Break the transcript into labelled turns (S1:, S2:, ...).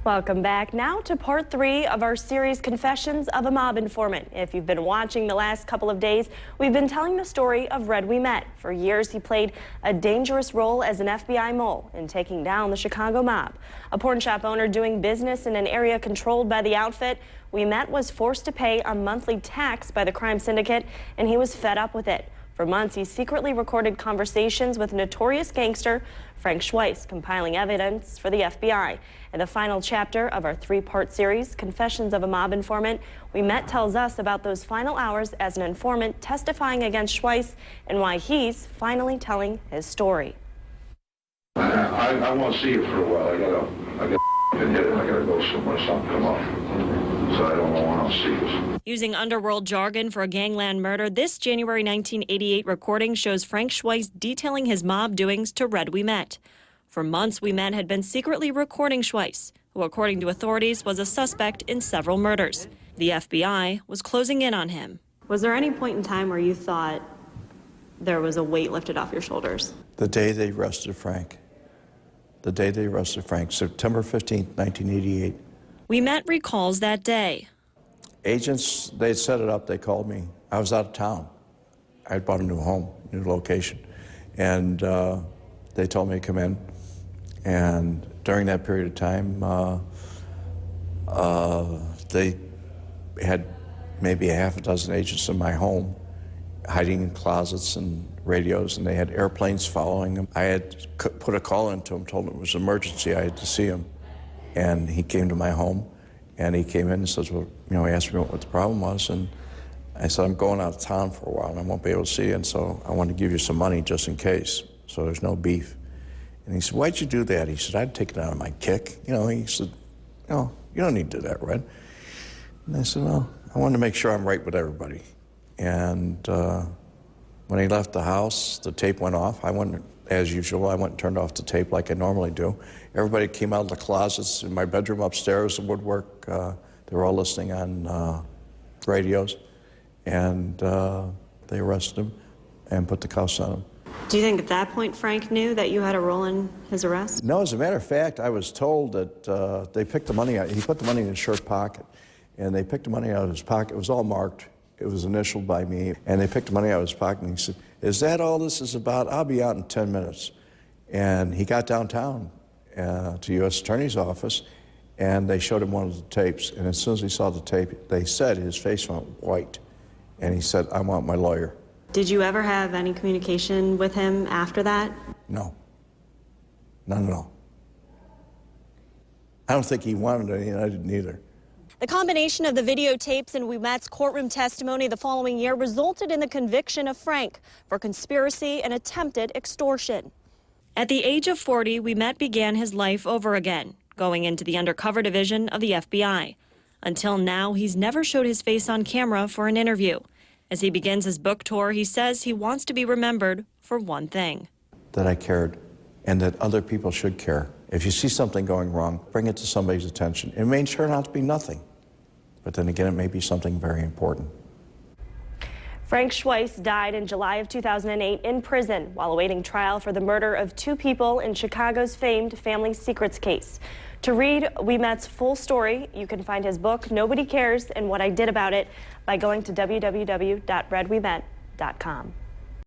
S1: Welcome back. Now to part 3 of our series, Confessions of a Mob Informant. If you've been watching the last couple of days, we've been telling the story of Red We Met. For years, he played a dangerous role as an FBI mole in taking down the Chicago mob. A pawn shop owner doing business in an area controlled by the outfit, We Met was forced to pay a monthly tax by the crime syndicate, and he was fed up with it. For months, he secretly recorded conversations with notorious gangster Frank Schweiss, compiling evidence for the FBI. In the final chapter of our 3-part series, Confessions of a Mob Informant, We Met tells us about those final hours as an informant testifying against Schweiss and why he's finally telling his story.
S2: I won't see it for a while. I got hit it. I gotta go somewhere. Something come up. So I don't know when I'll see this.
S1: Using underworld jargon for a gangland murder, this January 1988 recording shows Frank Schweiss detailing his mob doings to Red We Met. For months, We Met had been secretly recording Schweiss, who, according to authorities, was a suspect in several murders. The FBI was closing in on him. Was there any point in time where you thought there was a weight lifted off your shoulders?
S3: The day they arrested Frank. The day they arrested Frank, September 15th, 1988.
S1: We Met recalls that day.
S3: Agents, they'd set it up, they called me. I was out of town. I had bought a new home, new location. And they told me to come in. And during that period of time, they had maybe a half a dozen agents in my home, hiding in closets and radios, and they had airplanes following them. I had put a call into him, told him it was an emergency, I had to see him. And he came to my home, and he came in and says, well, he asked me what the problem was, and I said, I'm going out of town for a while, and I won't be able to see you, and so I want to give you some money just in case, so there's no beef. And he said, why'd you do that? He said, I'd take it out of my kick. He said, you don't need to do that, Red. And I said, well, I wanted to make sure I'm right with everybody. And when he left the house, the tape went off. I went, as usual, I went and turned off the tape like I normally do. Everybody came out of the closets in my bedroom upstairs, the woodwork. They were all listening on radios. And they arrested him and put the cuffs on him.
S1: Do you think at that point Frank knew that you had a role in his arrest?
S3: No, as a matter of fact, I was told that they picked the money out. He put the money in his shirt pocket, and they picked the money out of his pocket. It was all marked. It was initialed by me, and they picked the money out of his pocket, and he said, is that all this is about? I'll be out in 10 minutes. And he got downtown to U.S. Attorney's office, and they showed him one of the tapes, and as soon as he saw the tape, they said his face went white, and he said, I want my lawyer.
S1: Did you ever have any communication with him after that?
S3: No, none at all. I don't think he wanted any, and I didn't either.
S1: The combination of the videotapes and We Met's courtroom testimony the following year resulted in the conviction of Frank for conspiracy and attempted extortion. At the age of 40, We Met began his life over again, going into the undercover division of the FBI. Until now, he's never showed his face on camera for an interview. As he begins his book tour, he says he wants to be remembered for one thing.
S3: That I cared, and that other people should care. If you see something going wrong, bring it to somebody's attention. It may turn out to be nothing, but then again, it may be something very important.
S1: Frank Schweiss died in July of 2008 in prison while awaiting trial for the murder of 2 people in Chicago's famed family secrets case. To read We Met's full story, you can find his book, Nobody Cares and What I Did About It, by going to www.redwemet.com.